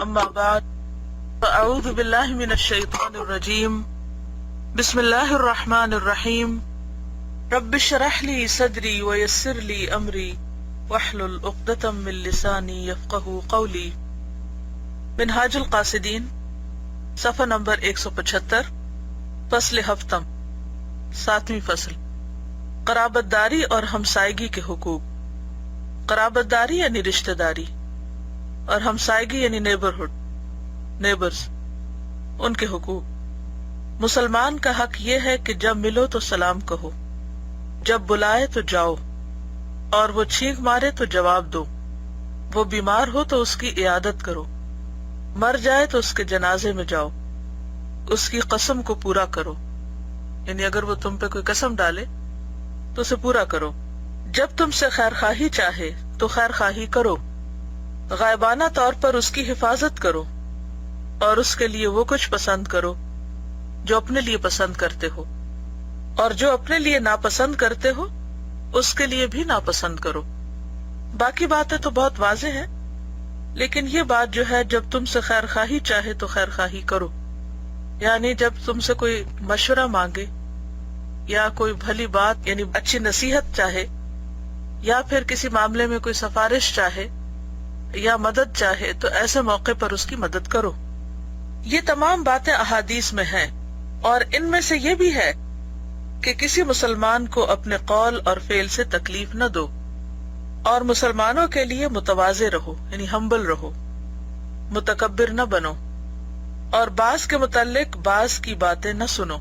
اما بعد فاعوذ باللہ من الشیطان الرجیم بسم اللہ الرحمن الرحیم رب اشرح لی صدری ویسر لی امری واحلل عقدۃ من لسانی یفقہوا قولی۔ منہاج القاصدین صفحہ نمبر 175، فصل ہفتم، 7ویں فصل، قرابت داری اور ہمسائیگی کے حقوق۔ قرابت داری یعنی رشتہ داری، اور ہمسائیگی یعنی نیبرز، ان کے حقوق۔ مسلمان کا حق یہ ہے کہ جب ملو تو سلام کہو، جب بلائے تو جاؤ، اور وہ چھینک مارے تو جواب دو، وہ بیمار ہو تو اس کی عیادت کرو، مر جائے تو اس کے جنازے میں جاؤ، اس کی قسم کو پورا کرو، یعنی اگر وہ تم پہ کوئی قسم ڈالے تو اسے پورا کرو۔ جب تم سے خیر خواہی چاہے تو خیر خواہی کرو، غائبانہ طور پر اس کی حفاظت کرو، اور اس کے لیے وہ کچھ پسند کرو جو اپنے لیے پسند کرتے ہو، اور جو اپنے لیے ناپسند کرتے ہو اس کے لیے بھی ناپسند کرو۔ باقی باتیں تو بہت واضح ہیں، لیکن یہ بات جو ہے جب تم سے خیر خواہی چاہے تو خیر خواہی کرو، یعنی جب تم سے کوئی مشورہ مانگے یا کوئی بھلی بات یعنی اچھی نصیحت چاہے، یا پھر کسی معاملے میں کوئی سفارش چاہے یا مدد چاہے تو ایسے موقع پر اس کی مدد کرو۔ یہ تمام باتیں احادیث میں ہیں، اور ان میں سے یہ بھی ہے کہ کسی مسلمان کو اپنے قول اور فعل سے تکلیف نہ دو، اور مسلمانوں کے لیے متواضع رہو یعنی ہمبل رہو، متکبر نہ بنو، اور بعض کے متعلق بعض کی باتیں نہ سنو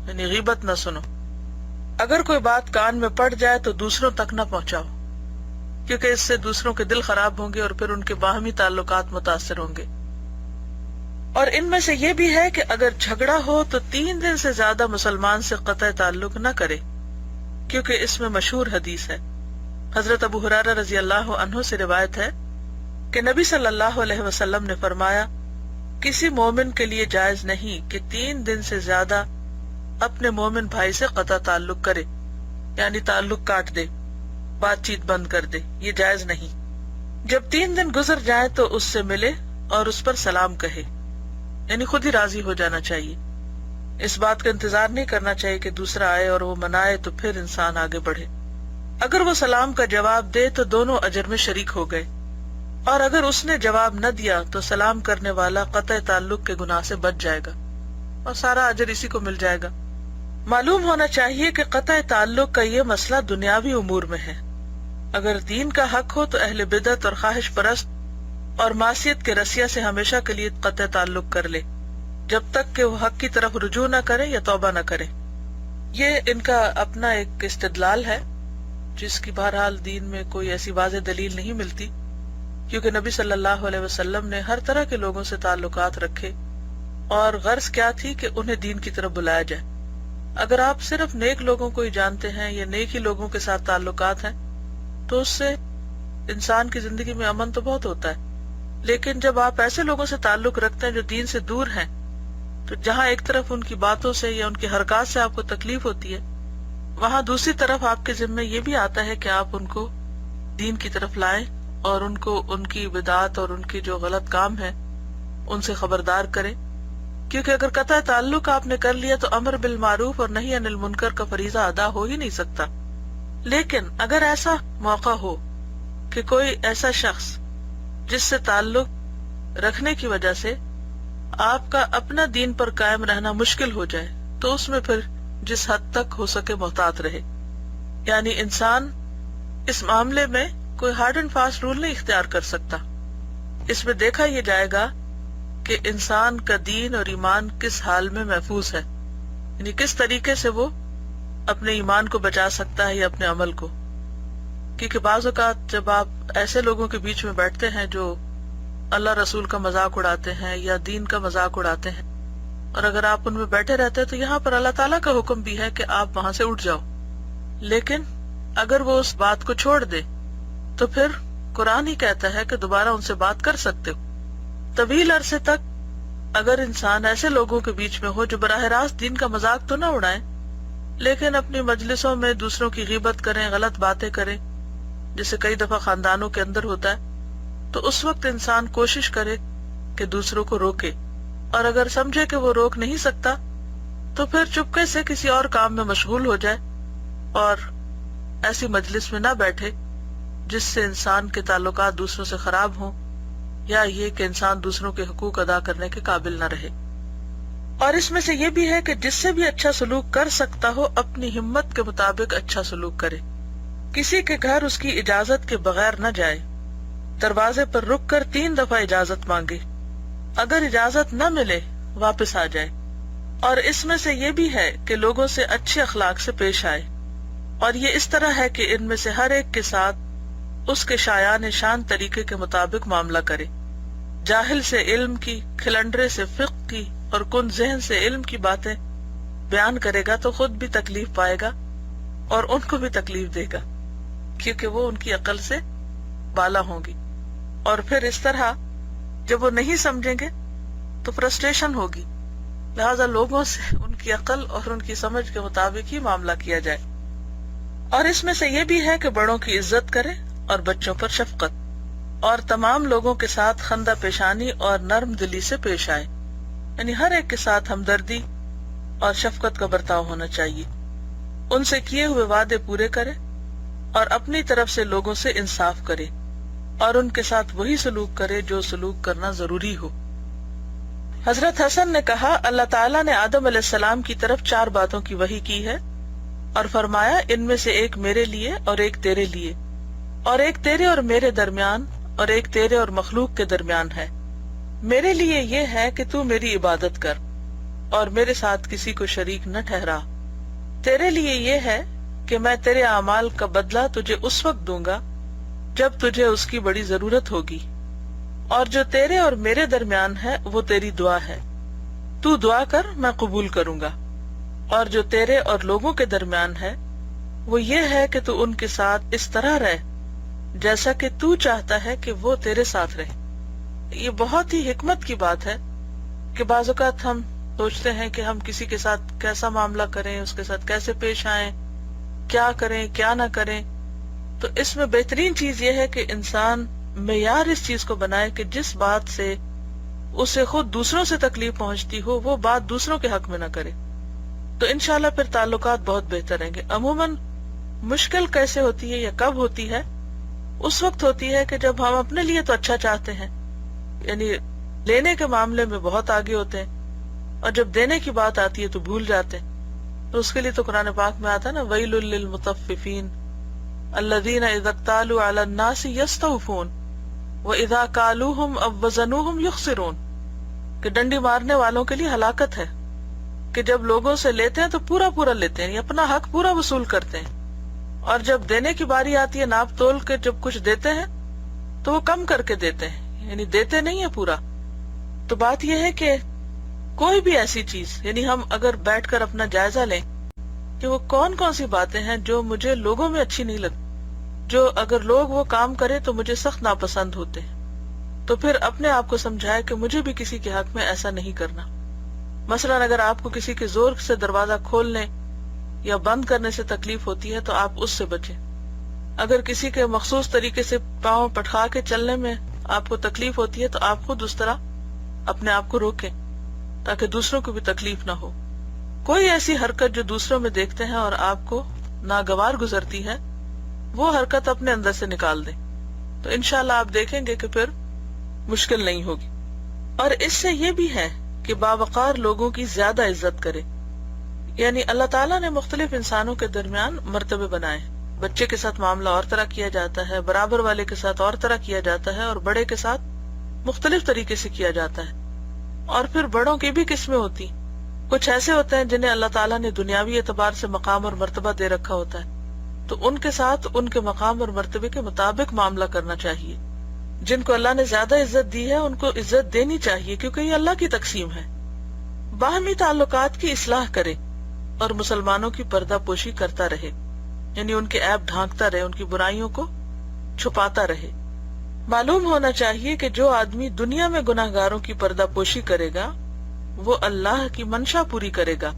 یعنی غیبت نہ سنو۔ اگر کوئی بات کان میں پڑ جائے تو دوسروں تک نہ پہنچاؤ، کیونکہ اس سے دوسروں کے دل خراب ہوں گے اور پھر ان کے باہمی تعلقات متاثر ہوں گے۔ اور ان میں سے یہ بھی ہے کہ اگر جھگڑا ہو تو 3 دن سے زیادہ مسلمان سے قطع تعلق نہ کرے، کیونکہ اس میں مشہور حدیث ہے، حضرت ابو ہریرہ رضی اللہ عنہ سے روایت ہے کہ نبی صلی اللہ علیہ وسلم نے فرمایا، کسی مومن کے لیے جائز نہیں کہ 3 دن سے زیادہ اپنے مومن بھائی سے قطع تعلق کرے، یعنی تعلق کاٹ دے، بات چیت بند کر دے، یہ جائز نہیں۔ جب 3 دن گزر جائیں تو اس سے ملے اور اس پر سلام کہے، یعنی خود ہی راضی ہو جانا چاہیے، اس بات کا انتظار نہیں کرنا چاہیے کہ دوسرا آئے اور وہ منائے تو پھر انسان آگے بڑھے۔ اگر وہ سلام کا جواب دے تو دونوں اجر میں شریک ہو گئے، اور اگر اس نے جواب نہ دیا تو سلام کرنے والا قطع تعلق کے گناہ سے بچ جائے گا اور سارا اجر اسی کو مل جائے گا۔ معلوم ہونا چاہیے کہ قطع تعلق کا یہ مسئلہ دنیاوی امور میں ہے۔ اگر دین کا حق ہو تو اہل بدعت اور خواہش پرست اور معصیت کے رسیا سے ہمیشہ کے لیے قطع تعلق کر لے، جب تک کہ وہ حق کی طرف رجوع نہ کرے یا توبہ نہ کرے۔ یہ ان کا اپنا ایک استدلال ہے، جس کی بہرحال دین میں کوئی ایسی واضح دلیل نہیں ملتی، کیونکہ نبی صلی اللہ علیہ وسلم نے ہر طرح کے لوگوں سے تعلقات رکھے، اور غرض کیا تھی کہ انہیں دین کی طرف بلایا جائے۔ اگر آپ صرف نیک لوگوں کو ہی جانتے ہیں یا نیک ہی لوگوں کے ساتھ تعلقات ہیں تو اس سے انسان کی زندگی میں امن تو بہت ہوتا ہے، لیکن جب آپ ایسے لوگوں سے تعلق رکھتے ہیں جو دین سے دور ہیں، تو جہاں ایک طرف ان کی باتوں سے یا ان کی حرکات سے آپ کو تکلیف ہوتی ہے، وہاں دوسری طرف آپ کے ذمہ یہ بھی آتا ہے کہ آپ ان کو دین کی طرف لائیں اور ان کو ان کی بدعات اور ان کی جو غلط کام ہے ان سے خبردار کریں، کیونکہ اگر قطع تعلق آپ نے کر لیا تو امر بالمعروف اور نہی عن المنکر کا فریضہ ادا ہو ہی نہیں سکتا۔ لیکن اگر ایسا موقع ہو کہ کوئی ایسا شخص جس سے تعلق رکھنے کی وجہ سے آپ کا اپنا دین پر قائم رہنا مشکل ہو جائے تو اس میں پھر جس حد تک ہو سکے محتاط رہے، یعنی انسان اس معاملے میں کوئی ہارڈ اینڈ فاسٹ رول نہیں اختیار کر سکتا۔ اس میں دیکھا یہ جائے گا کہ انسان کا دین اور ایمان کس حال میں محفوظ ہے، یعنی کس طریقے سے وہ اپنے ایمان کو بچا سکتا ہے یا اپنے عمل کو۔ کیونکہ بعض اوقات جب آپ ایسے لوگوں کے بیچ میں بیٹھتے ہیں جو اللہ رسول کا مذاق اڑاتے ہیں یا دین کا مذاق اڑاتے ہیں، اور اگر آپ ان میں بیٹھے رہتے ہیں تو یہاں پر اللہ تعالیٰ کا حکم بھی ہے کہ آپ وہاں سے اٹھ جاؤ، لیکن اگر وہ اس بات کو چھوڑ دے تو پھر قرآن ہی کہتا ہے کہ دوبارہ ان سے بات کر سکتے ہو۔ طویل عرصے تک اگر انسان ایسے لوگوں کے بیچ میں ہو جو براہ راست دین کا مذاق تو نہ اڑائیں لیکن اپنی مجلسوں میں دوسروں کی غیبت کریں، غلط باتیں کریں، جسے کئی دفعہ خاندانوں کے اندر ہوتا ہے، تو اس وقت انسان کوشش کرے کہ دوسروں کو روکے، اور اگر سمجھے کہ وہ روک نہیں سکتا تو پھر چپکے سے کسی اور کام میں مشغول ہو جائے اور ایسی مجلس میں نہ بیٹھے جس سے انسان کے تعلقات دوسروں سے خراب ہوں، یا یہ کہ انسان دوسروں کے حقوق ادا کرنے کے قابل نہ رہے۔ اور اس میں سے یہ بھی ہے کہ جس سے بھی اچھا سلوک کر سکتا ہو اپنی ہمت کے مطابق اچھا سلوک کرے۔ کسی کے گھر اس کی اجازت کے بغیر نہ جائے، دروازے پر رک کر 3 دفعہ اجازت مانگے، اگر اجازت نہ ملے واپس آ جائے۔ اور اس میں سے یہ بھی ہے کہ لوگوں سے اچھے اخلاق سے پیش آئے، اور یہ اس طرح ہے کہ ان میں سے ہر ایک کے ساتھ اس کے شایان شان طریقے کے مطابق معاملہ کرے۔ جاہل سے علم کی، کھلنڈرے سے فقہ کی اور کن ذہن سے علم کی باتیں بیان کرے گا تو خود بھی تکلیف پائے گا اور ان کو بھی تکلیف دے گا، کیونکہ وہ ان کی عقل سے بالا ہوں گی۔ اور پھر اس طرح جب وہ نہیں سمجھیں گے تو فرسٹریشن ہوگی، لہذا لوگوں سے ان کی عقل اور ان کی سمجھ کے مطابق ہی معاملہ کیا جائے۔ اور اس میں سے یہ بھی ہے کہ بڑوں کی عزت کرے اور بچوں پر شفقت، اور تمام لوگوں کے ساتھ خندہ پیشانی اور نرم دلی سے پیش آئے، یعنی ہر ایک کے ساتھ ہمدردی اور شفقت کا برتاؤ ہونا چاہیے۔ ان سے کیے ہوئے وعدے پورے کرے اور اپنی طرف سے لوگوں سے انصاف کرے، اور ان کے ساتھ وہی سلوک کرے جو سلوک کرنا ضروری ہو۔ حضرت حسن نے کہا، اللہ تعالیٰ نے آدم علیہ السلام کی طرف 4 باتوں کی وحی کی ہے اور فرمایا ان میں سے ایک میرے لیے اور ایک تیرے لیے، اور ایک تیرے اور میرے درمیان، اور ایک تیرے اور مخلوق کے درمیان ہے۔ میرے لیے یہ ہے کہ تو میری عبادت کر اور میرے ساتھ کسی کو شریک نہ ٹھہرا۔ تیرے لیے یہ ہے کہ میں تیرے اعمال کا بدلہ تجھے اس وقت دوں گا جب تجھے اس کی بڑی ضرورت ہوگی، اور جو تیرے اور میرے درمیان ہے وہ تیری دعا ہے، تو دعا کر میں قبول کروں گا، اور جو تیرے اور لوگوں کے درمیان ہے وہ یہ ہے کہ تو ان کے ساتھ اس طرح رہ جیسا کہ تو چاہتا ہے کہ وہ تیرے ساتھ رہے۔ یہ بہت ہی حکمت کی بات ہے کہ بعض اوقات ہم سوچتے ہیں کہ ہم کسی کے ساتھ کیسا معاملہ کریں، اس کے ساتھ کیسے پیش آئیں، کیا کریں کیا نہ کریں۔ تو اس میں بہترین چیز یہ ہے کہ انسان معیار اس چیز کو بنائے کہ جس بات سے اسے خود دوسروں سے تکلیف پہنچتی ہو وہ بات دوسروں کے حق میں نہ کرے، تو انشاءاللہ پھر تعلقات بہت بہتر رہیں گے۔ عموماً مشکل کیسے ہوتی ہے یا کب ہوتی ہے؟ اس وقت ہوتی ہے کہ جب ہم اپنے لیے تو اچھا چاہتے ہیں، یعنی لینے کے معاملے میں بہت آگے ہوتے ہیں، اور جب دینے کی بات آتی ہے تو بھول جاتے ہیں۔ تو اس کے لیے تو قرآن پاک میں آتا ہے نا، وَيْلٌ لِّلْمُطَفِّفِينَ الَّذِينَ إِذَا اكْتَالُوا عَلَى النَّاسِ يَسْتَوْفُونَ وَإِذَا كَالُوهُمْ أَو وَّزَنُوهُمْ يُخْسِرُونَ، کہ ڈنڈی مارنے والوں کے لیے ہلاکت ہے کہ جب لوگوں سے لیتے ہیں تو پورا پورا لیتے ہیں، یعنی اپنا حق پورا وصول کرتے ہیں، اور جب دینے کی باری آتی ہے ناپ تول کے جب کچھ دیتے ہیں تو وہ کم کر کے دیتے ہیں، یعنی دیتے نہیں ہیں پورا۔ تو بات یہ ہے کہ کوئی بھی ایسی چیز، یعنی ہم اگر بیٹھ کر اپنا جائزہ لیں کہ وہ کون کون سی باتیں ہیں جو مجھے لوگوں میں اچھی نہیں لگتی، جو اگر لوگ وہ کام کرے تو مجھے سخت ناپسند ہوتے ہیں، تو پھر اپنے آپ کو سمجھائے کہ مجھے بھی کسی کے حق میں ایسا نہیں کرنا۔ مثلا اگر آپ کو کسی کے زور سے دروازہ کھولنے یا بند کرنے سے تکلیف ہوتی ہے تو آپ اس سے بچیں۔ اگر کسی کے مخصوص طریقے سے پاؤں پٹخا کے چلنے میں آپ کو تکلیف ہوتی ہے تو آپ خود اس طرح اپنے آپ کو روکیں تاکہ دوسروں کو بھی تکلیف نہ ہو۔ کوئی ایسی حرکت جو دوسروں میں دیکھتے ہیں اور آپ کو ناگوار گزرتی ہے وہ حرکت اپنے اندر سے نکال دیں، تو انشاءاللہ آپ دیکھیں گے کہ پھر مشکل نہیں ہوگی۔ اور اس سے یہ بھی ہے کہ باوقار لوگوں کی زیادہ عزت کرے، یعنی اللہ تعالیٰ نے مختلف انسانوں کے درمیان مرتبے بنائے، بچے کے ساتھ معاملہ اور طرح کیا جاتا ہے، برابر والے کے ساتھ اور طرح کیا جاتا ہے، اور بڑے کے ساتھ مختلف طریقے سے کیا جاتا ہے۔ اور پھر بڑوں کی بھی قسمیں ہوتی، کچھ ایسے ہوتے ہیں جنہیں اللہ تعالیٰ نے دنیاوی اعتبار سے مقام اور مرتبہ دے رکھا ہوتا ہے، تو ان کے ساتھ ان کے مقام اور مرتبے کے مطابق معاملہ کرنا چاہیے۔ جن کو اللہ نے زیادہ عزت دی ہے ان کو عزت دینی چاہیے، کیونکہ یہ اللہ کی تقسیم ہے۔ باہمی تعلقات کی اصلاح کرے اور مسلمانوں کی پردہ پوشی کرتا رہے، یعنی ان کے عیب ڈھانکتا رہے، ان کی برائیوں کو چھپاتا رہے۔ معلوم ہونا چاہیے کہ جو آدمی دنیا میں گناہگاروں کی پردہ پوشی کرے گا وہ اللہ کی منشا پوری کرے گا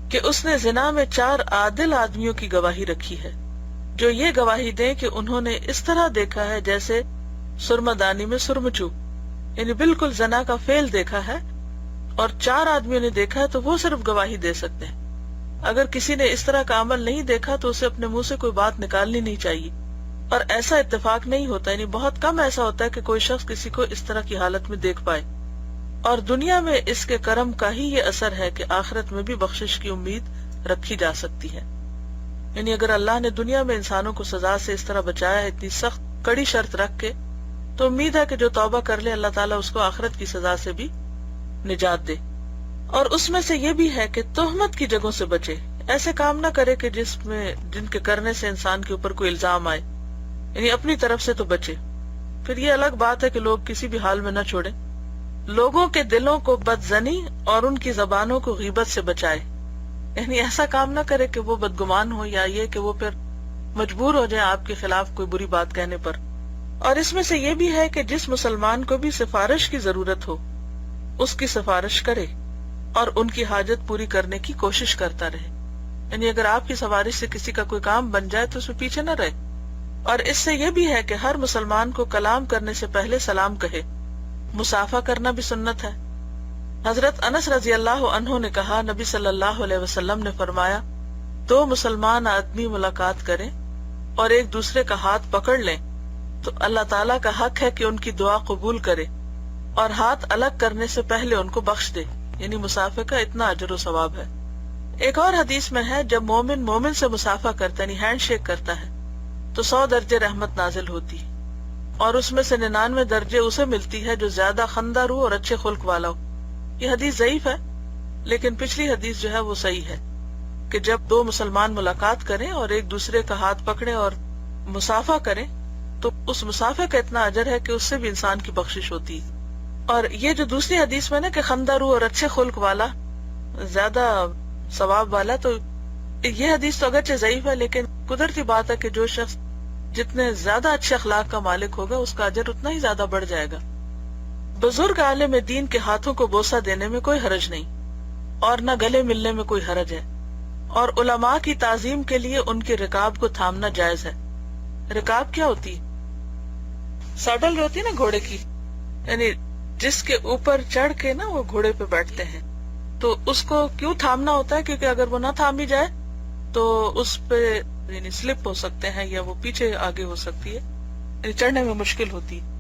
کہ اس نے زنا میں 4 عادل آدمیوں کی گواہی رکھی ہے جو یہ گواہی دیں کہ انہوں نے اس طرح دیکھا ہے جیسے سرمہ دانی میں سرمچو، یعنی بالکل زنا کا فعل دیکھا ہے اور 4 آدمیوں نے دیکھا ہے تو وہ صرف گواہی دے سکتے ہیں. اگر کسی نے اس طرح کا عمل نہیں دیکھا تو اسے اپنے منہ سے کوئی بات نکالنی نہیں چاہیے. اور ایسا اتفاق نہیں ہوتا، یعنی بہت کم ایسا ہوتا ہے کہ کوئی شخص کسی کو اس طرح کی حالت میں دیکھ پائے. اور دنیا میں اس کے کرم کا ہی یہ اثر ہے کہ آخرت میں بھی بخشش کی امید رکھی جا سکتی ہے. یعنی اگر اللہ نے دنیا میں انسانوں کو سزا سے اس طرح بچایا ہے اتنی سخت کڑی شرط رکھ کے، تو امید ہے کہ جو توبہ کر لے اللہ تعالیٰ اس کو آخرت کی سزا سے بھی نجات دے. اور اس میں سے یہ بھی ہے کہ تہمت کی جگہوں سے بچے، ایسے کام نہ کرے کہ جن کے کرنے سے انسان کے اوپر کوئی الزام آئے، یعنی اپنی طرف سے تو بچے. پھر یہ الگ بات ہے کہ لوگ کسی بھی حال میں نہ چھوڑیں. لوگوں کے دلوں کو بدظنی اور ان کی زبانوں کو غیبت سے بچائے، یعنی ایسا کام نہ کرے کہ وہ بدگمان ہو یا یہ کہ وہ پھر مجبور ہو جائے آپ کے خلاف کوئی بری بات کہنے پر. اور اس میں سے یہ بھی ہے کہ جس مسلمان کو بھی سفارش کی ضرورت ہو اس کی سفارش کرے اور ان کی حاجت پوری کرنے کی کوشش کرتا رہے. یعنی اگر آپ کی سفارش سے کسی کا کوئی کام بن جائے تو اس میں پیچھے نہ رہے. اور اس سے یہ بھی ہے کہ ہر مسلمان کو کلام کرنے سے پہلے سلام کہے. مصافحہ کرنا بھی سنت ہے. حضرت انس رضی اللہ عنہ نے کہا، نبی صلی اللہ علیہ وسلم نے فرمایا، 2 مسلمان آدمی ملاقات کریں اور ایک دوسرے کا ہاتھ پکڑ لیں تو اللہ تعالیٰ کا حق ہے کہ ان کی دعا قبول کرے اور ہاتھ الگ کرنے سے پہلے ان کو بخش دے. یعنی مصافحہ کا اتنا اجر و ثواب ہے. ایک اور حدیث میں ہے، جب مومن مومن سے مصافحہ کرتا ہے، یعنی ہینڈ شیک کرتا ہے، تو 100 درجے رحمت نازل ہوتی ہے اور اس میں سے 99 درجے اسے ملتی ہے جو زیادہ خندہ روح اور اچھے خلق والا ہو. یہ حدیث ضعیف ہے لیکن پچھلی حدیث جو ہے وہ صحیح ہے کہ جب 2 مسلمان ملاقات کریں اور ایک دوسرے کا ہاتھ پکڑیں اور مصافحہ کریں تو اس مصافحہ کا اتنا اجر ہے کہ اس سے بھی انسان کی بخشش ہوتی ہے. اور یہ جو دوسری حدیث میں نا کہ خندہ روح اور اچھے خلق والا زیادہ ثواب والا، تو یہ حدیث تو اگرچہ ضعیف ہے لیکن قدرتی بات ہے کہ جو شخص جتنے زیادہ اچھے اخلاق کا مالک ہوگا اس کا اجر اتنا ہی زیادہ بڑھ جائے گا. بزرگ عالم دین کے ہاتھوں کو بوسہ دینے میں کوئی حرج نہیں اور نہ گلے ملنے میں کوئی حرج ہے. اور علماء کی تعظیم کے لیے ان کے رکاب کو تھامنا جائز ہے. رکاب کیا ہوتی ہے؟ سیڈل جو ہوتی ہے نا گھوڑے کی، یعنی جس کے اوپر چڑھ کے نا وہ گھوڑے پہ بیٹھتے ہیں، تو اس کو کیوں تھامنا ہوتا ہے؟ کیونکہ اگر وہ نہ تھامی جائے تو اس پہ یعنی سلپ ہو سکتے ہیں یا وہ پیچھے آگے ہو سکتی ہے، یعنی چڑھنے میں مشکل ہوتی ہے.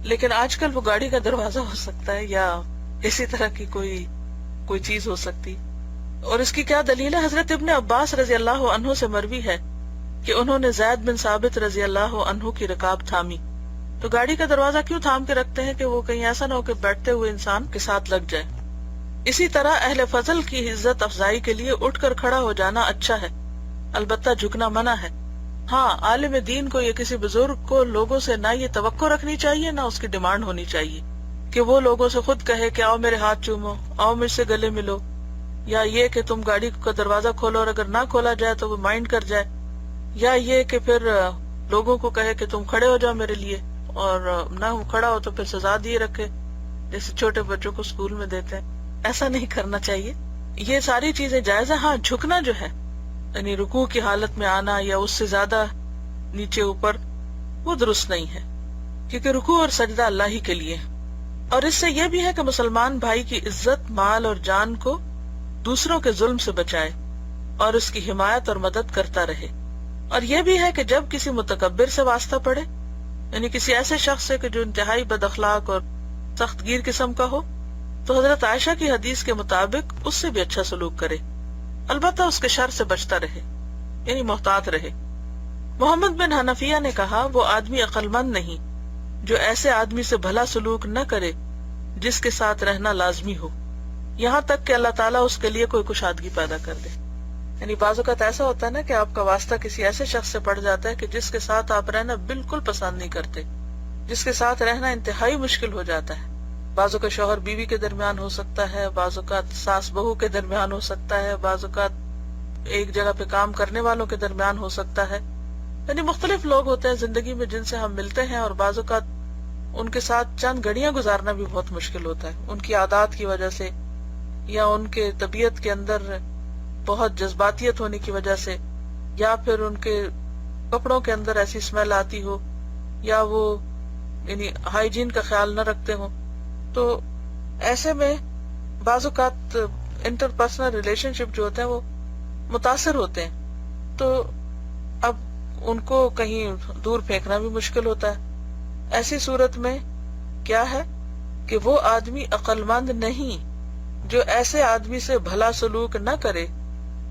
لیکن آج کل وہ گاڑی کا دروازہ ہو سکتا ہے یا اسی طرح کی کوئی چیز ہو سکتی. اور اس کی کیا دلیل ہے؟ حضرت ابن عباس رضی اللہ عنہ سے مروی ہے کہ انہوں نے زید بن ثابت رضی اللہ عنہ کی رکاب تھامی. تو گاڑی کا دروازہ کیوں تھام کے رکھتے ہیں کہ وہ کہیں ایسا نہ ہو کہ بیٹھتے ہوئے انسان کے ساتھ لگ جائے. اسی طرح اہل فضل کی عزت افزائی کے لیے اٹھ کر کھڑا ہو جانا اچھا ہے، البتہ جھکنا منع ہے. ہاں، عالم دین کو یا کسی بزرگ کو لوگوں سے نہ یہ توقع رکھنی چاہیے نہ اس کی ڈیمانڈ ہونی چاہیے کہ وہ لوگوں سے خود کہے کہ آؤ میرے ہاتھ چومو، آؤ مجھ سے گلے ملو، یا یہ کہ تم گاڑی کا دروازہ کھولو اور اگر نہ کھولا جائے تو وہ مائنڈ کر جائے، یا یہ کہ پھر لوگوں کو کہے کہ تم کھڑے ہو جاؤ میرے لیے اور نہ کھڑا ہو تو پھر سزا دیے رکھے جیسے چھوٹے بچوں کو اسکول میں دیتے ہیں. ایسا نہیں کرنا چاہیے. یہ ساری چیزیں جائز ہیں. ہاں، جھکنا جو ہے یعنی رکوع کی حالت میں آنا یا اس سے زیادہ نیچے اوپر، وہ درست نہیں ہے کیونکہ رکوع اور سجدہ اللہ ہی کے لیے. اور اس سے یہ بھی ہے کہ مسلمان بھائی کی عزت، مال اور جان کو دوسروں کے ظلم سے بچائے اور اس کی حمایت اور مدد کرتا رہے. اور یہ بھی ہے کہ جب کسی متکبر سے واسطہ پڑے، یعنی کسی ایسے شخص سے کہ جو انتہائی بد اخلاق اور سخت گیر قسم کا ہو، تو حضرت عائشہ کی حدیث کے مطابق اس سے بھی اچھا سلوک کرے، البتہ اس کے شر سے بچتا رہے، یعنی محتاط رہے. محمد بن حنفیہ نے کہا، وہ آدمی عقل مند نہیں جو ایسے آدمی سے بھلا سلوک نہ کرے جس کے ساتھ رہنا لازمی ہو، یہاں تک کہ اللہ تعالیٰ اس کے لیے کوئی کشادگی پیدا کر دے. یعنی بعض اوقات ایسا ہوتا ہے نا کہ آپ کا واسطہ کسی ایسے شخص سے پڑ جاتا ہے کہ جس کے ساتھ آپ رہنا بالکل پسند نہیں کرتے، جس کے ساتھ رہنا انتہائی مشکل ہو جاتا ہے. بعض اوقات شوہر بیوی کے درمیان ہو سکتا ہے، بعض اوقات ساس بہو کے درمیان ہو سکتا ہے، بعض اوقات ایک جگہ پہ کام کرنے والوں کے درمیان ہو سکتا ہے. یعنی مختلف لوگ ہوتے ہیں زندگی میں جن سے ہم ملتے ہیں اور بعض اوقات ان کے ساتھ چند گھڑیاں گزارنا بھی بہت مشکل ہوتا ہے، ان کی عادات کی وجہ سے یا ان کے طبیعت کے اندر بہت جذباتیت ہونے کی وجہ سے، یا پھر ان کے کپڑوں کے اندر ایسی اسمیل آتی ہو، یا وہ یعنی ہائیجین کا خیال نہ رکھتے ہوں، تو ایسے میں بعض اوقات انٹرپرسنل ریلیشن شپ جو ہوتے ہیں وہ متاثر ہوتے ہیں، تو اب ان کو کہیں دور پھینکنا بھی مشکل ہوتا ہے۔ ایسی صورت میں کیا ہے کہ وہ آدمی عقل مند نہیں جو ایسے آدمی سے بھلا سلوک نہ کرے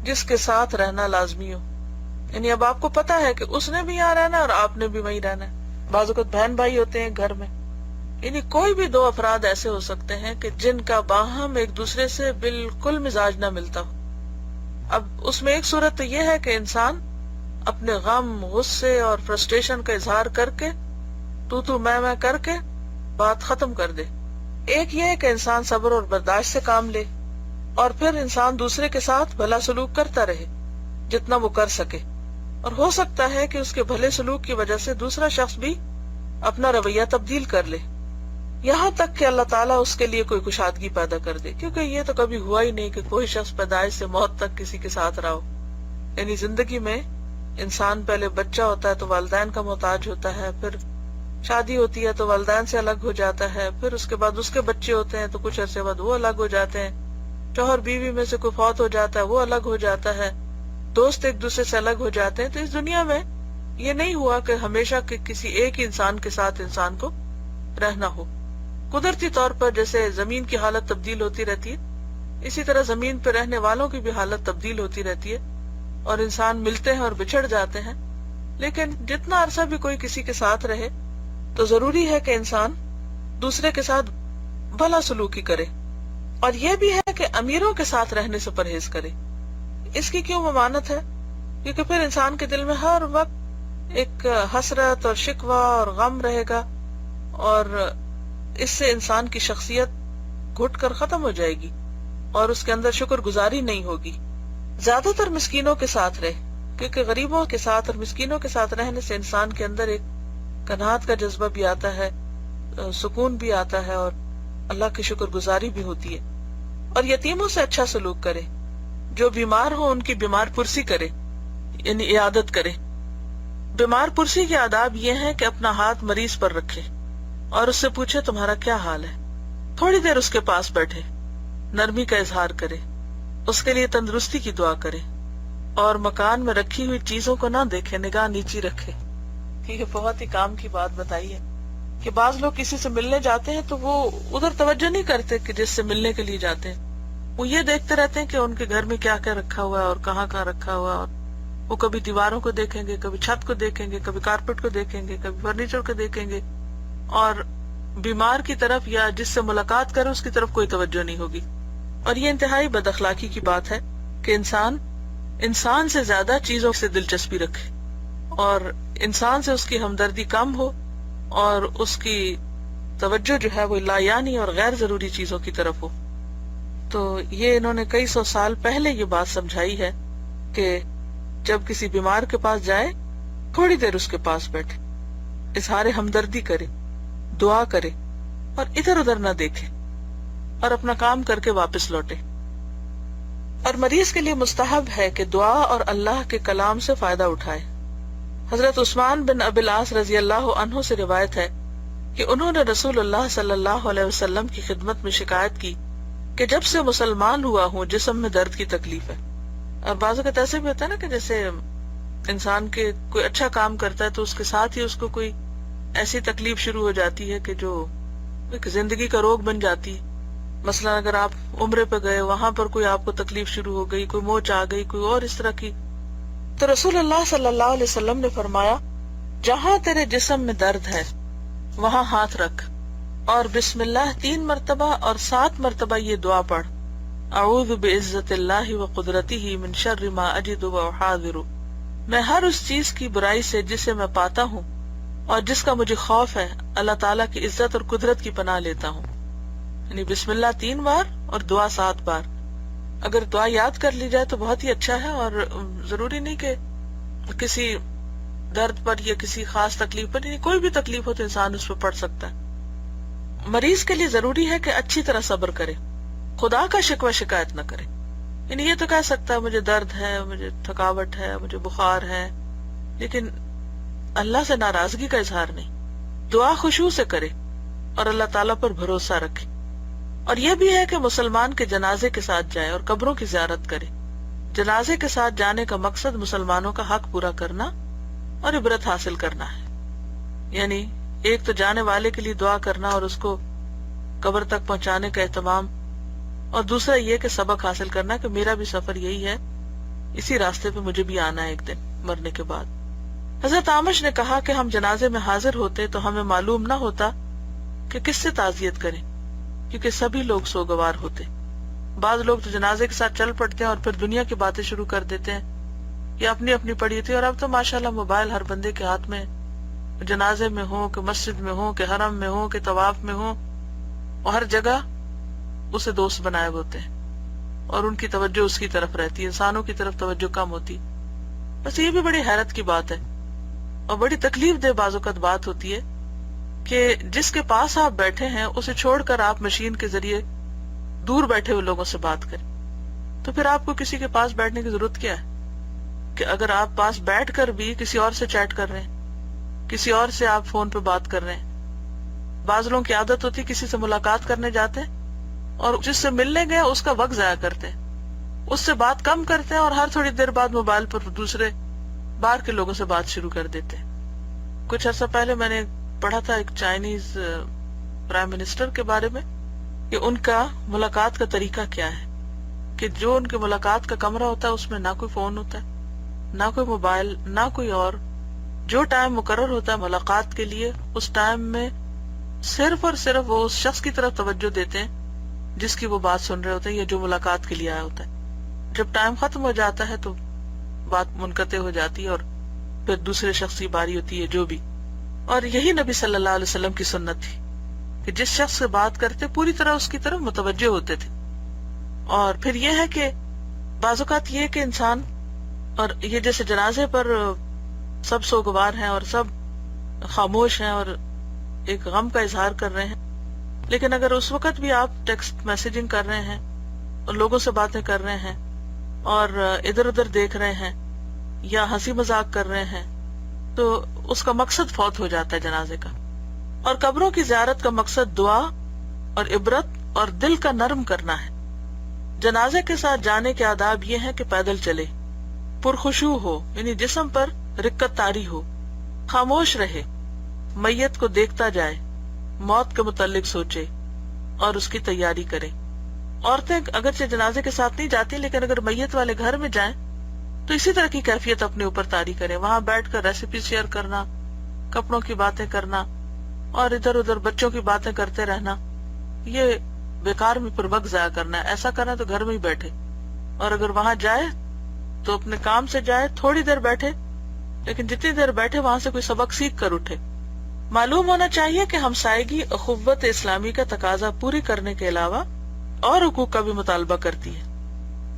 جس کے ساتھ رہنا لازمی ہو۔ یعنی اب آپ کو پتا ہے کہ اس نے بھی یہاں رہنا ہے اور آپ نے بھی وہیں رہنا ہے۔ بعض اوقات بہن بھائی ہوتے ہیں گھر میں، یعنی کوئی بھی دو افراد ایسے ہو سکتے ہیں کہ جن کا باہم ایک دوسرے سے بالکل مزاج نہ ملتا ہو۔ اب اس میں ایک صورت تو یہ ہے کہ انسان اپنے غم، غصے اور فرسٹریشن کا اظہار کر کے تو میں کر کے بات ختم کر دے۔ ایک یہ ہے کہ انسان صبر اور برداشت سے کام لے، اور پھر انسان دوسرے کے ساتھ بھلا سلوک کرتا رہے جتنا وہ کر سکے، اور ہو سکتا ہے کہ اس کے بھلے سلوک کی وجہ سے دوسرا شخص بھی اپنا رویہ تبدیل کر لے، یہاں تک کہ اللہ تعالیٰ اس کے لیے کوئی کشادگی پیدا کر دے، کیونکہ یہ تو کبھی ہوا ہی نہیں کہ کوئی شخص پیدائش سے موت تک کسی کے ساتھ رہا ہو۔ یعنی زندگی میں انسان پہلے بچہ ہوتا ہے تو والدین کا محتاج ہوتا ہے، پھر شادی ہوتی ہے تو والدین سے الگ ہو جاتا ہے، پھر اس کے بعد اس کے بچے ہوتے ہیں تو کچھ عرصے بعد وہ الگ ہو جاتے ہیں، شوہر بیوی میں سے کوئی فوت ہو جاتا ہے وہ الگ ہو جاتا ہے، دوست ایک دوسرے سے الگ ہو جاتے ہیں۔ تو اس دنیا میں یہ نہیں ہوا کہ ہمیشہ کے کسی ایک انسان کے ساتھ انسان کو رہنا ہو۔ قدرتی طور پر جیسے زمین کی حالت تبدیل ہوتی رہتی ہے، اسی طرح زمین پہ رہنے والوں کی بھی حالت تبدیل ہوتی رہتی ہے، اور انسان ملتے ہیں اور بچھڑ جاتے ہیں، لیکن جتنا عرصہ بھی کوئی کسی کے ساتھ رہے تو ضروری ہے کہ انسان دوسرے کے ساتھ بھلا سلوکی کرے، اور یہ بھی ہے کہ امیروں کے ساتھ رہنے سے پرہیز کرے۔ اس کی کیوں ممانت ہے؟ کیونکہ پھر انسان کے دل میں ہر وقت ایک حسرت اور شکوہ اور غم رہے گا، اور اس سے انسان کی شخصیت گھٹ کر ختم ہو جائے گی اور اس کے اندر شکر گزاری نہیں ہوگی۔ زیادہ تر مسکینوں کے ساتھ رہے، کیونکہ غریبوں کے ساتھ اور مسکینوں کے ساتھ رہنے سے انسان کے اندر ایک قناعت کا جذبہ بھی آتا ہے، سکون بھی آتا ہے، اور اللہ کی شکر گزاری بھی ہوتی ہے۔ اور یتیموں سے اچھا سلوک کرے، جو بیمار ہو ان کی بیمار پرسی کرے، یعنی عیادت کرے۔ بیمار پرسی کے آداب یہ ہیں کہ اپنا ہاتھ مریض پر رکھے اور اس سے پوچھے تمہارا کیا حال ہے، تھوڑی دیر اس کے پاس بیٹھے، نرمی کا اظہار کرے، اس کے لیے تندرستی کی دعا کرے، اور مکان میں رکھی ہوئی چیزوں کو نہ دیکھے، نگاہ نیچی رکھے۔ یہ بہت ہی کام کی بات بتائی ہے کہ بعض لوگ کسی سے ملنے جاتے ہیں تو وہ ادھر توجہ نہیں کرتے کہ جس سے ملنے کے لیے جاتے ہیں، وہ یہ دیکھتے رہتے ہیں کہ ان کے گھر میں کیا کیا رکھا ہوا ہے اور کہاں کہاں رکھا ہوا ہے، اور وہ کبھی دیواروں کو دیکھیں گے، کبھی چھت کو دیکھیں گے، کبھی کارپیٹ کو دیکھیں گے، کبھی فرنیچر کو دیکھیں گے، اور بیمار کی طرف یا جس سے ملاقات کرے اس کی طرف کوئی توجہ نہیں ہوگی۔ اور یہ انتہائی بد اخلاقی کی بات ہے کہ انسان سے زیادہ چیزوں سے دلچسپی رکھے، اور انسان سے اس کی ہمدردی کم ہو، اور اس کی توجہ جو ہے وہ لا یعنی اور غیر ضروری چیزوں کی طرف ہو۔ تو یہ انہوں نے کئی سو سال پہلے یہ بات سمجھائی ہے کہ جب کسی بیمار کے پاس جائے تھوڑی دیر اس کے پاس بیٹھے، اظہار ہمدردی کرے، دعا کرے، اور ادھر ادھر نہ دیکھے، اور اپنا کام کر کے واپس لوٹے۔ اور مریض کے لیے مستحب ہے کہ دعا اور اللہ کے کلام سے فائدہ اٹھائے۔ حضرت عثمان بن ابی العاص رضی اللہ عنہ سے روایت ہے کہ انہوں نے رسول اللہ صلی اللہ علیہ وسلم کی خدمت میں شکایت کی کہ جب سے مسلمان ہوا ہوں جسم میں درد کی تکلیف ہے۔ اور بعض اوقات ایسے بھی ہوتا ہے نا کہ جیسے انسان کے کوئی اچھا کام کرتا ہے تو اس کے ساتھ ہی اس کو کوئی ایسی تکلیف شروع ہو جاتی ہے کہ جو ایک زندگی کا روگ بن جاتی ہے۔ مثلا اگر آپ عمرے پہ گئے، وہاں پر کوئی آپ کو تکلیف شروع ہو گئی، کوئی موچ آ گئی، کوئی اور اس طرح کی، تو رسول اللہ صلی اللہ علیہ وسلم نے فرمایا جہاں تیرے جسم میں درد ہے وہاں ہاتھ رکھ، اور بسم اللہ 3 مرتبہ اور 7 مرتبہ یہ دعا پڑھ، اعوذ بعزت اللہ وقدرتہ من شر ما اجد واحاذر، میں ہر اس چیز کی برائی سے جسے میں پاتا ہوں اور جس کا مجھے خوف ہے، اللہ تعالیٰ کی عزت اور قدرت کی پناہ لیتا ہوں۔ یعنی بسم اللہ 3 بار اور دعا 7 بار۔ اگر دعا یاد کر لی جائے تو بہت ہی اچھا ہے، اور ضروری نہیں کہ کسی درد پر یا کسی خاص تکلیف پر، یعنی کوئی بھی تکلیف ہو تو انسان اس پہ پڑھ سکتا ہے۔ مریض کے لیے ضروری ہے کہ اچھی طرح صبر کرے، خدا کا شکوہ شکایت نہ کرے۔ یعنی یہ تو کہہ سکتا ہے مجھے درد ہے، مجھے تھکاوٹ ہے، مجھے بخار ہے، لیکن اللہ سے ناراضگی کا اظہار نہیں۔ دعا خشوع سے کرے اور اللہ تعالیٰ پر بھروسہ رکھے۔ اور یہ بھی ہے کہ مسلمان کے جنازے کے ساتھ جائے اور قبروں کی زیارت کرے. جنازے کے ساتھ جانے کا مقصد مسلمانوں کا حق پورا کرنا اور عبرت حاصل کرنا ہے. یعنی ایک تو جانے والے کے لیے دعا کرنا اور اس کو قبر تک پہنچانے کا اہتمام، اور دوسرا یہ کہ سبق حاصل کرنا کہ میرا بھی سفر یہی ہے، اسی راستے پہ مجھے بھی آنا ہے ایک دن مرنے کے بعد. حضرت آمش نے کہا کہ ہم جنازے میں حاضر ہوتے تو ہمیں معلوم نہ ہوتا کہ کس سے تعزیت کریں، کیونکہ سبھی لوگ سوگوار ہوتے. بعض لوگ تو جنازے کے ساتھ چل پڑتے ہیں اور پھر دنیا کی باتیں شروع کر دیتے ہیں کہ اپنی اپنی پڑی تھی. اور اب تو ماشاءاللہ موبائل ہر بندے کے ہاتھ میں، جنازے میں ہو کہ مسجد میں ہو کہ حرم میں ہو کہ طواف میں ہو، اور ہر جگہ اسے دوست بنائے ہوتے ہیں اور ان کی توجہ اس کی طرف رہتی ہے، انسانوں کی طرف توجہ کم ہوتی. بس یہ بھی بڑی حیرت کی بات ہے اور بڑی تکلیف دہ بعض اوقات بات ہوتی ہے کہ جس کے پاس آپ بیٹھے ہیں اسے چھوڑ کر آپ مشین کے ذریعے دور بیٹھے ہوئے لوگوں سے بات کریں. تو پھر آپ کو کسی کے پاس بیٹھنے کی ضرورت کیا ہے کہ اگر آپ پاس بیٹھ کر بھی کسی اور سے چیٹ کر رہے ہیں، کسی اور سے آپ فون پہ بات کر رہے ہیں. بعض لوگوں کی عادت ہوتی ہے کسی سے ملاقات کرنے جاتے ہیں اور جس سے ملنے گئے اس کا وقت ضائع کرتے ہیں، اس سے بات کم کرتے ہیں اور ہر تھوڑی دیر بعد موبائل پر دوسرے باہر کے لوگوں سے بات شروع کر دیتے ہیں. کچھ عرصہ پہلے میں نے پڑھا تھا ایک چائنیز پرائم منسٹر کے بارے میں کہ ان کا ملاقات کا طریقہ کیا ہے، کہ جو ان کے ملاقات کا کمرہ ہوتا ہے اس میں نہ کوئی فون ہوتا ہے، نہ کوئی موبائل، نہ کوئی اور. جو ٹائم مقرر ہوتا ہے ملاقات کے لیے اس ٹائم میں صرف اور صرف وہ اس شخص کی طرف توجہ دیتے ہیں جس کی وہ بات سن رہے ہوتے ہیں یا جو ملاقات کے لیے آیا ہوتا ہے. جب ٹائم ختم ہو جاتا ہے تو بات منقطع ہو جاتی ہے اور پھر دوسرے شخص کی باری ہوتی ہے جو بھی. اور یہی نبی صلی اللہ علیہ وسلم کی سنت تھی کہ جس شخص سے بات کرتے پوری طرح اس کی طرف متوجہ ہوتے تھے. اور پھر یہ ہے کہ بعض اوقات یہ کہ انسان، اور یہ جیسے جنازے پر سب سوگوار ہیں اور سب خاموش ہیں اور ایک غم کا اظہار کر رہے ہیں، لیکن اگر اس وقت بھی آپ ٹیکسٹ میسجنگ کر رہے ہیں اور لوگوں سے باتیں کر رہے ہیں اور ادھر ادھر دیکھ رہے ہیں یا ہنسی مذاق کر رہے ہیں تو اس کا مقصد فوت ہو جاتا ہے جنازے کا. اور قبروں کی زیارت کا مقصد دعا اور عبرت اور دل کا نرم کرنا ہے. جنازے کے ساتھ جانے کے آداب یہ ہیں کہ پیدل چلے، پرخشوع ہو یعنی جسم پر رقت طاری ہو، خاموش رہے، میت کو دیکھتا جائے، موت کے متعلق سوچے اور اس کی تیاری کرے. عورتیں اگرچہ جنازے کے ساتھ نہیں جاتی لیکن اگر میت والے گھر میں جائیں تو اسی طرح کی کیفیت اپنے اوپر طاری کریں. وہاں بیٹھ کر ریسیپی شیئر کرنا، کپڑوں کی باتیں کرنا اور ادھر ادھر بچوں کی باتیں کرتے رہنا، یہ بیکار میں پر وقت ضائع کرنا ہے. ایسا کرنا تو گھر میں ہی بیٹھے، اور اگر وہاں جائے تو اپنے کام سے جائے، تھوڑی دیر بیٹھے لیکن جتنی دیر بیٹھے وہاں سے کوئی سبق سیکھ کر اٹھے. معلوم ہونا چاہیے کہ ہمسائیگی اخوت اسلامی کا تقاضا پوری کرنے کے علاوہ اور حقوق کا بھی مطالبہ کرتی ہے.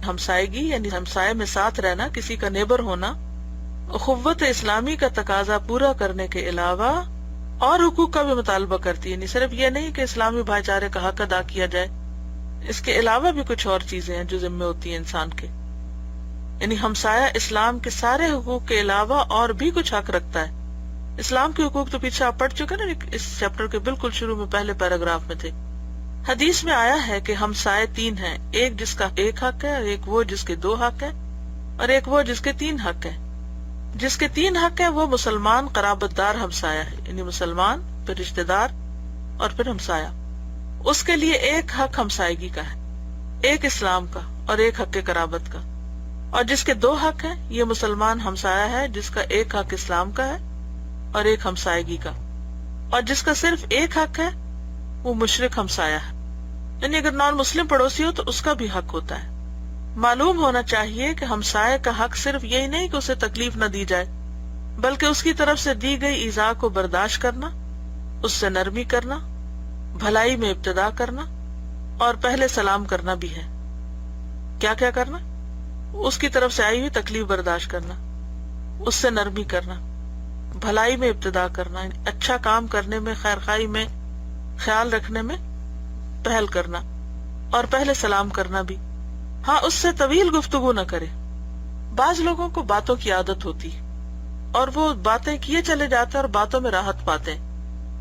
ہمسائیگی یعنی ہمسائے میں ساتھ رہنا، کسی کا نیبر ہونا، اخوت اسلامی کا تقاضا پورا کرنے کے علاوہ اور حقوق کا بھی مطالبہ کرتی ہے. یعنی صرف یہ نہیں کہ اسلامی بھائی چارے کا حق ادا کیا جائے، اس کے علاوہ بھی کچھ اور چیزیں ہیں جو ذمہ ہوتی ہیں انسان کے. یعنی ہمسایہ اسلام کے سارے حقوق کے علاوہ اور بھی کچھ حق رکھتا ہے. اسلام کے حقوق تو پیچھے آپ پڑھ چکے نا، اس چیپٹر کے بالکل شروع میں پہلے پیراگراف میں تھے. حدیث میں آیا ہے کہ ہمسائے تین ہیں، ایک جس کا ایک حق ہے، ایک وہ جس کے دو حق ہے، اور ایک وہ جس کے تین حق ہے. جس کے تین حق ہے وہ مسلمان قرابت دار ہمسایہ ہے، یعنی مسلمان پھر رشتہ دار اور پھر ہمسایہ. اس کے لیے ایک حق ہمسائیگی کا ہے، ایک اسلام کا اور ایک حق قرابت کا. اور جس کے دو حق ہیں یہ مسلمان ہمسایہ ہے جس کا ایک حق اسلام کا ہے اور ایک ہمسائیگی کا. اور جس کا صرف ایک حق ہے وہ مشرک ہمسایہ ہے، یعنی اگر نان مسلم پڑوسی ہو تو اس کا بھی حق ہوتا ہے. معلوم ہونا چاہیے کہ ہمسائے کا حق صرف یہی نہیں کہ اسے تکلیف نہ دی جائے، بلکہ اس کی طرف سے دی گئی ایذا کو برداشت کرنا، اس سے نرمی کرنا، بھلائی میں ابتدا کرنا اور پہلے سلام کرنا بھی ہے. کیا کیا کرنا؟ اس کی طرف سے آئی ہوئی تکلیف برداشت کرنا، اس سے نرمی کرنا، بھلائی میں ابتدا کرنا، اچھا کام کرنے میں، خیر خواہی میں، خیال رکھنے میں پہل کرنا، اور پہلے سلام کرنا بھی. ہاں اس سے طویل گفتگو نہ کرے. بعض لوگوں کو باتوں کی عادت ہوتی ہے اور وہ باتیں کیے چلے جاتے ہیں اور باتوں میں راحت پاتے ہیں،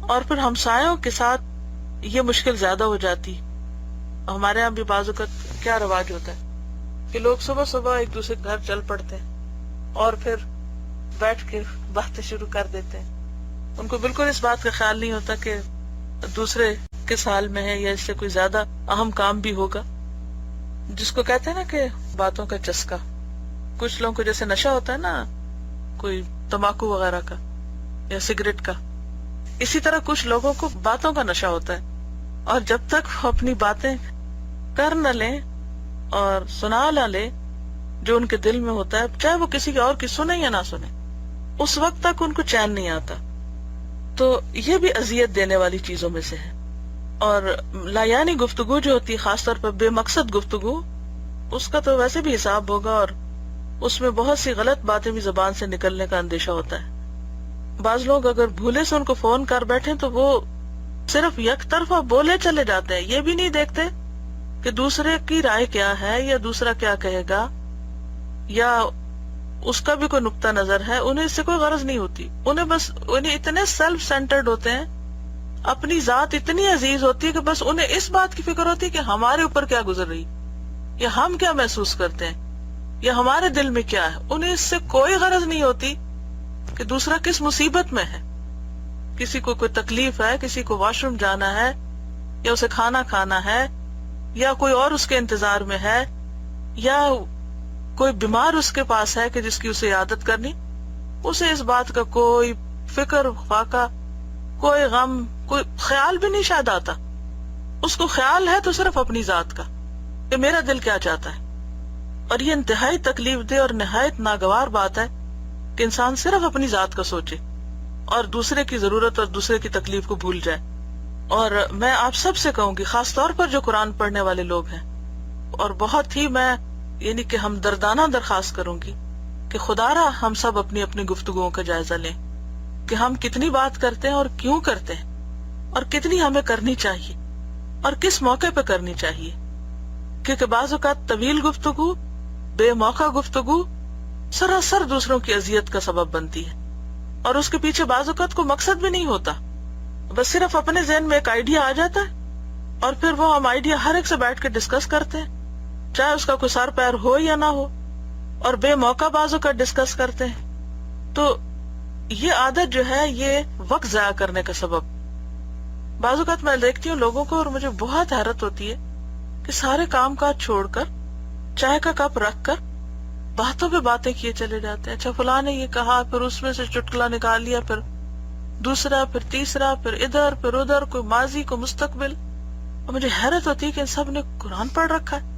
اور پھر ہمسایوں کے ساتھ یہ مشکل زیادہ ہو جاتی ہمارے یہاں بھی بعض اوقات کیا رواج ہوتا ہے کہ لوگ صبح صبح ایک دوسرے کے گھر چل پڑتے ہیں اور پھر بیٹھ کے باتیں شروع کر دیتے ہیں. ان کو بالکل اس بات کا خیال نہیں ہوتا کہ دوسرے کس حال میں ہے یا اس سے کوئی زیادہ اہم کام بھی ہوگا. جس کو کہتے ہیں نا کہ باتوں کا چسکا. کچھ لوگوں کو جیسے نشہ ہوتا ہے نا کوئی تمباکو وغیرہ کا یا سگریٹ کا، اسی طرح کچھ لوگوں کو باتوں کا نشہ ہوتا ہے، اور جب تک وہ اپنی باتیں کر نہ لیں اور سنا نہ لیں جو ان کے دل میں ہوتا ہے، چاہے وہ کسی اور کی سنے یا نہ سنے، اس وقت تک ان کو چین نہیں آتا. تو یہ بھی اذیت دینے والی چیزوں میں سے ہے. اور لایانی گفتگو جو ہوتی ہے، خاص طور پر بے مقصد گفتگو، اس کا تو ویسے بھی حساب ہوگا، اور اس میں بہت سی غلط باتیں بھی زبان سے نکلنے کا اندیشہ ہوتا ہے. بعض لوگ اگر بھولے سے ان کو فون کر بیٹھے تو وہ صرف یک طرفہ بولے چلے جاتے ہیں، یہ بھی نہیں دیکھتے کہ دوسرے کی رائے کیا ہے یا دوسرا کیا کہے گا یا اس کا بھی کوئی نقطہ نظر ہے. انہیں اس سے کوئی غرض نہیں ہوتی. انہیں اتنے سیلف سینٹرڈ ہوتے ہیں، اپنی ذات اتنی عزیز ہوتی ہے کہ بس انہیں اس بات کی فکر ہوتی ہے کہ ہمارے اوپر کیا گزر رہی یا ہم کیا محسوس کرتے ہیں یا ہمارے دل میں کیا ہے. انہیں اس سے کوئی غرض نہیں ہوتی کہ دوسرا کس مصیبت میں ہے. کسی کو کوئی تکلیف ہے، کسی کو واش روم جانا ہے یا اسے کھانا کھانا ہے یا کوئی اور اس کے انتظار میں ہے یا کوئی بیمار اس کے پاس ہے کہ جس کی اسے عادت کرنی، اسے اس بات کا کوئی فکر فاقہ، کوئی غم، کوئی خیال بھی نہیں شاید آتا. اس کو خیال ہے تو صرف اپنی ذات کا کہ میرا دل کیا چاہتا ہے. اور یہ انتہائی تکلیف دہ اور نہایت ناگوار بات ہے کہ انسان صرف اپنی ذات کا سوچے اور دوسرے کی ضرورت اور دوسرے کی تکلیف کو بھول جائے. اور میں آپ سب سے کہوں گی، خاص طور پر جو قرآن پڑھنے والے لوگ ہیں، اور بہت ہی میں یعنی کہ ہمدردانہ درخواست کروں گی کہ خدا را ہم سب اپنی اپنی گفتگوؤں کا جائزہ لیں کہ ہم کتنی بات کرتے ہیں اور کیوں کرتے ہیں، اور کتنی ہمیں کرنی چاہیے اور کس موقع پہ کرنی چاہیے. کیونکہ بعض اوقات طویل گفتگو، بے موقع گفتگو سراسر دوسروں کی اذیت کا سبب بنتی ہے، اور اس کے پیچھے بعض اوقات کو مقصد بھی نہیں ہوتا. بس صرف اپنے ذہن میں ایک آئیڈیا آ جاتا ہے اور پھر وہ ہم آئیڈیا ہر ایک سے بیٹھ کے ڈسکس کرتے ہیں، چاہے اس کا کوئی سر پیر ہو یا نہ ہو، اور بے موقع بازو کا ڈسکس کرتے ہیں. تو یہ عادت جو ہے یہ وقت ضائع کرنے کا سبب. بعض اوقات میں دیکھتی ہوں لوگوں کو اور مجھے بہت حیرت ہوتی ہے کہ سارے کام کاج چھوڑ کر چائے کا کپ رکھ کر باتوں پہ باتیں کیے چلے جاتے ہیں. اچھا فلاں نے یہ کہا، پھر اس میں سے چٹکلا نکال لیا، پھر دوسرا، پھر تیسرا، پھر ادھر پھر ادھر، کوئی ماضی کو مستقبل. اور مجھے حیرت ہوتی ہے کہ ان سب نے قرآن پڑھ رکھا ہے.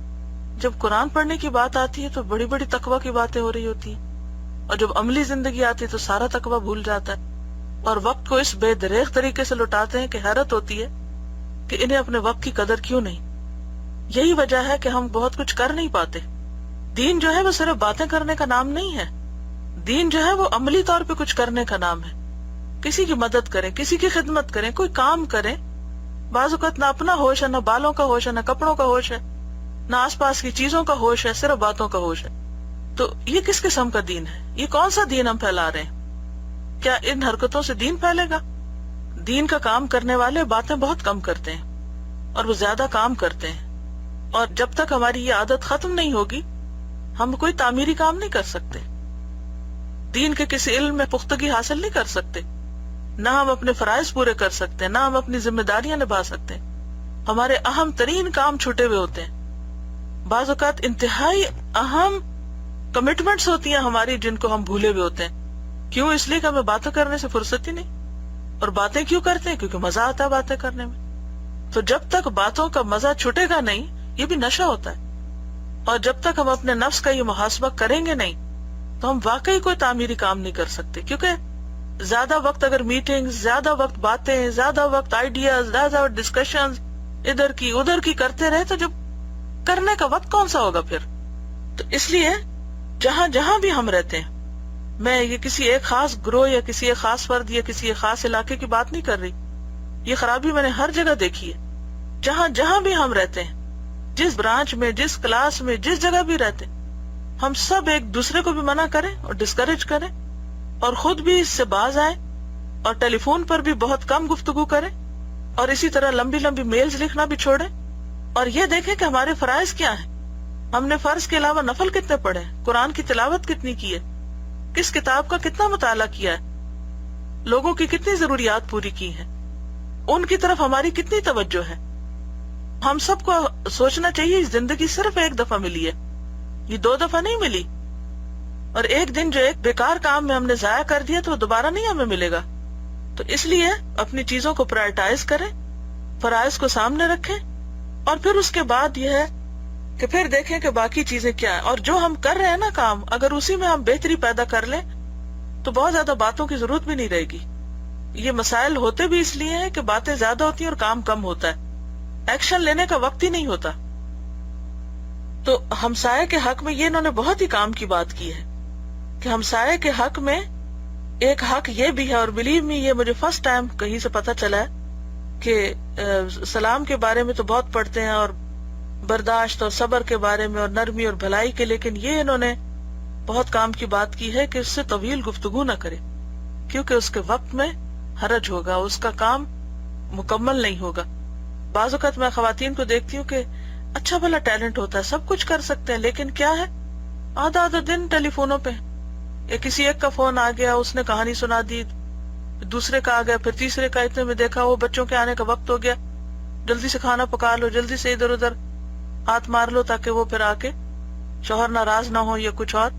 جب قرآن پڑھنے کی بات آتی ہے تو بڑی بڑی تقویٰ کی باتیں ہو رہی ہوتی ہیں، اور جب عملی زندگی آتی ہے تو سارا تقویٰ بھول جاتا ہے، اور وقت کو اس بے دریغ طریقے سے لوٹاتے ہیں کہ حیرت ہوتی ہے کہ انہیں اپنے وقت کی قدر کیوں نہیں. یہی وجہ ہے کہ ہم بہت کچھ کر نہیں پاتے. دین جو ہے وہ صرف باتیں کرنے کا نام نہیں ہے. دین جو ہے وہ عملی طور پہ کچھ کرنے کا نام ہے. کسی کی مدد کریں، کسی کی خدمت کریں، کوئی کام کریں. بعض اوقات نہ اپنا ہوش ہے، نہ بالوں کا ہوش ہے، نہ کپڑوں کا ہوش ہے، نہ آس پاس کی چیزوں کا ہوش ہے، صرف باتوں کا ہوش ہے. تو یہ کس قسم کا دین ہے؟ یہ کون سا دین ہم پھیلا رہے ہیں؟ کیا ان حرکتوں سے دین پھیلے گا؟ دین کا کام کرنے والے باتیں بہت کم کرتے ہیں اور وہ زیادہ کام کرتے ہیں. اور جب تک ہماری یہ عادت ختم نہیں ہوگی ہم کوئی تعمیری کام نہیں کر سکتے. دین کے کسی علم میں پختگی حاصل نہیں کر سکتے، نہ ہم اپنے فرائض پورے کر سکتے، نہ ہم اپنی ذمہ داریاں نبھا سکتے. ہمارے اہم ترین کام چھوٹے ہوئے ہوتے ہیں. بعض اوقات انتہائی اہم کمٹمنٹس ہوتی ہیں ہماری جن کو ہم بھولے ہوئے ہوتے ہیں. کیوں؟ اس لیے کہ ہمیں باتیں کرنے سے فرصت ہی نہیں. اور باتیں کیوں کرتے ہیں؟ کیونکہ مزہ آتا ہے باتیں کرنے میں. تو جب تک باتوں کا مزہ چھٹے گا نہیں، یہ بھی نشہ ہوتا ہے. اور جب تک ہم اپنے نفس کا یہ محاسبہ کریں گے نہیں تو ہم واقعی کوئی تعمیری کام نہیں کر سکتے. کیونکہ زیادہ وقت اگر میٹنگ، زیادہ وقت باتیں، زیادہ وقت آئیڈیاز، زیادہ وقت ڈسکشنز ادھر کی ادھر کی کرتے رہے تو جب کرنے کا وقت کون سا ہوگا پھر؟ تو اس لیے جہاں جہاں بھی ہم رہتے ہیں، میں یہ کسی ایک خاص گروہ یا کسی ایک خاص فرد یا کسی ایک خاص علاقے کی بات نہیں کر رہی. یہ خرابی میں نے ہر جگہ دیکھی ہے. جہاں جہاں بھی ہم رہتے ہیں، جس برانچ میں، جس کلاس میں، جس جگہ بھی رہتے ہیں، ہم سب ایک دوسرے کو بھی منع کریں اور ڈسکریج کریں اور خود بھی اس سے باز آئیں اور ٹیلی فون پر بھی بہت کم گفتگو کریں اور اسی طرح لمبی لمبی میلز لکھنا بھی چھوڑیں اور یہ دیکھیں کہ ہمارے فرائض کیا ہیں. ہم نے فرض کے علاوہ نفل کتنے پڑھے, قرآن کی تلاوت کتنی کی ہے, کس کتاب کا کتنا مطالعہ کیا ہے, لوگوں کی کتنی ضروریات پوری کی ہیں, ان کی طرف ہماری کتنی توجہ ہے. ہم سب کو سوچنا چاہیے زندگی صرف ایک دفعہ ملی ہے, یہ 2 دفعہ نہیں ملی. اور ایک دن جو ایک بیکار کام میں ہم نے ضائع کر دیا تو وہ دوبارہ نہیں ہمیں ملے گا. تو اس لیے اپنی چیزوں کو پرائرٹائز کریں, فرائض کو سامنے رکھیں, اور پھر اس کے بعد یہ ہے کہ پھر دیکھیں کہ باقی چیزیں کیا ہیں. اور جو ہم کر رہے ہیں نا کام, اگر اسی میں ہم بہتری پیدا کر لیں تو بہت زیادہ باتوں کی ضرورت بھی نہیں رہے گی. یہ مسائل ہوتے بھی اس لیے ہیں کہ باتیں زیادہ ہوتی ہیں اور کام کم ہوتا ہے, ایکشن لینے کا وقت ہی نہیں ہوتا. تو ہمسائے کے حق میں یہ انہوں نے بہت ہی کام کی بات کی ہے کہ ہمسائے کے حق میں ایک حق یہ بھی ہے, اور بلیو می یہ مجھے فرسٹ ٹائم کہیں سے پتا چلا ہے کہ سلام کے بارے میں تو بہت پڑھتے ہیں اور برداشت اور صبر کے بارے میں اور نرمی اور بھلائی کے, لیکن یہ انہوں نے بہت کام کی بات کی ہے کہ اس سے طویل گفتگو نہ کرے, کیونکہ اس کے وقت میں حرج ہوگا, اس کا کام مکمل نہیں ہوگا. بعض اوقات میں خواتین کو دیکھتی ہوں کہ اچھا بھلا ٹیلنٹ ہوتا ہے, سب کچھ کر سکتے ہیں, لیکن کیا ہے آدھا دن ٹیلی فونوں پہ, یا کسی ایک کا فون آ گیا, اس نے کہانی سنا دی, دوسرے کا آ گیا, پھر تیسرے کا, اتنے میں دیکھا وہ بچوں کے آنے کا وقت ہو گیا, جلدی سے کھانا پکا لو, جلدی سے ادھر ادھر ہاتھ مار لو تاکہ وہ پھر آ کے شوہر ناراض نہ ہو یا کچھ اور.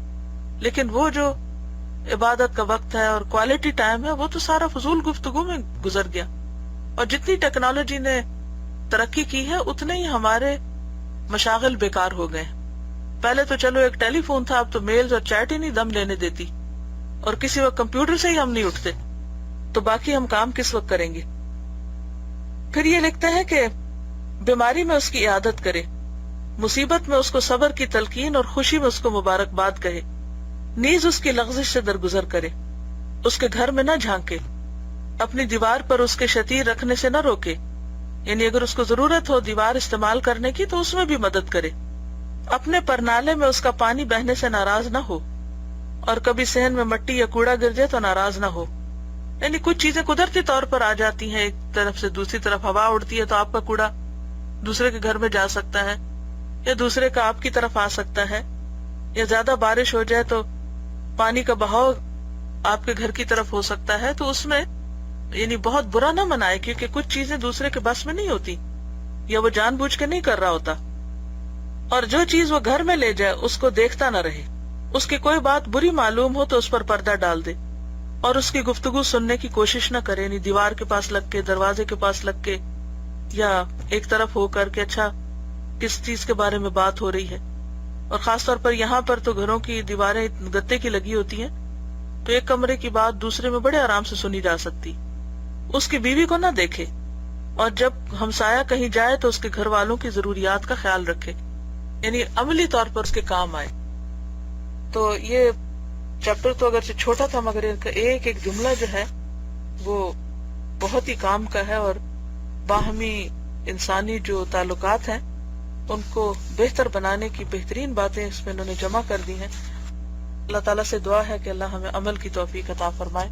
لیکن وہ جو عبادت کا وقت ہے اور کوالٹی ٹائم ہے وہ تو سارا فضول گفتگو میں گزر گیا. اور جتنی ٹیکنالوجی نے ترقی کی ہے اتنے ہی ہمارے مشاغل بیکار ہو گئے. پہلے تو چلو ایک ٹیلی فون تھا, اب تو میلز اور چیٹ ہی نہیں دم لینے دیتی, اور کسی وقت کمپیوٹر سے ہی ہم نہیں اٹھتے, تو باقی ہم کام کس وقت کریں گے. پھر یہ لکھتا ہے کہ بیماری میں اس کی عیادت کرے, مصیبت میں اس کو صبر کی تلقین اور خوشی میں اس کو مبارکباد کہے, نیز اس کی لغزش سے درگزر کرے, اس کے گھر میں نہ جھانکے, اپنی دیوار پر اس کے شتیر رکھنے سے نہ روکے, یعنی اگر اس کو ضرورت ہو دیوار استعمال کرنے کی تو اس میں بھی مدد کرے, اپنے پرنالے میں اس کا پانی بہنے سے ناراض نہ ہو, اور کبھی صحن میں مٹی یا کوڑا گر جائے تو ناراض نہ ہو. یعنی کچھ چیزیں قدرتی طور پر آ جاتی ہیں, ایک طرف سے دوسری طرف ہوا اڑتی ہے تو آپ کا کوڑا دوسرے کے گھر میں جا سکتا ہے, یا دوسرے کا آپ کی طرف آ سکتا ہے, یا زیادہ بارش ہو جائے تو پانی کا بہاؤ آپ کے گھر کی طرف ہو سکتا ہے. تو اس میں یعنی بہت برا نہ منائے, کیونکہ کچھ چیزیں دوسرے کے بس میں نہیں ہوتی, یا وہ جان بوجھ کے نہیں کر رہا ہوتا. اور جو چیز وہ گھر میں لے جائے اس کو دیکھتا نہ رہے, اس کی کوئی بات بری معلوم ہو تو اس پر پردہ ڈال دے, اور اس کی گفتگو سننے کی کوشش نہ کرے, یعنی دیوار کے پاس لگ کے, دروازے کے پاس لگ کے, یا ایک طرف ہو کر کے اچھا کس چیز کے بارے میں بات ہو رہی ہے. اور خاص طور پر یہاں پر تو گھروں کی دیواریں گتے کی لگی ہوتی ہیں, تو ایک کمرے کی بات دوسرے میں بڑے آرام سے سنی جا سکتی. اس کی بیوی کو نہ دیکھے, اور جب ہمسایہ کہیں جائے تو اس کے گھر والوں کی ضروریات کا خیال رکھے, یعنی عملی طور پر اس کے کام آئے. تو یہ چیپٹر تو اگرچہ چھوٹا تھا مگر ان کا ایک ایک جملہ جو ہے وہ بہت ہی کام کا ہے, اور باہمی انسانی جو تعلقات ہیں ان کو بہتر بنانے کی بہترین باتیں اس میں انہوں نے جمع کر دی ہیں. اللہ تعالیٰ سے دعا ہے کہ اللہ ہمیں عمل کی توفیق عطا فرمائے.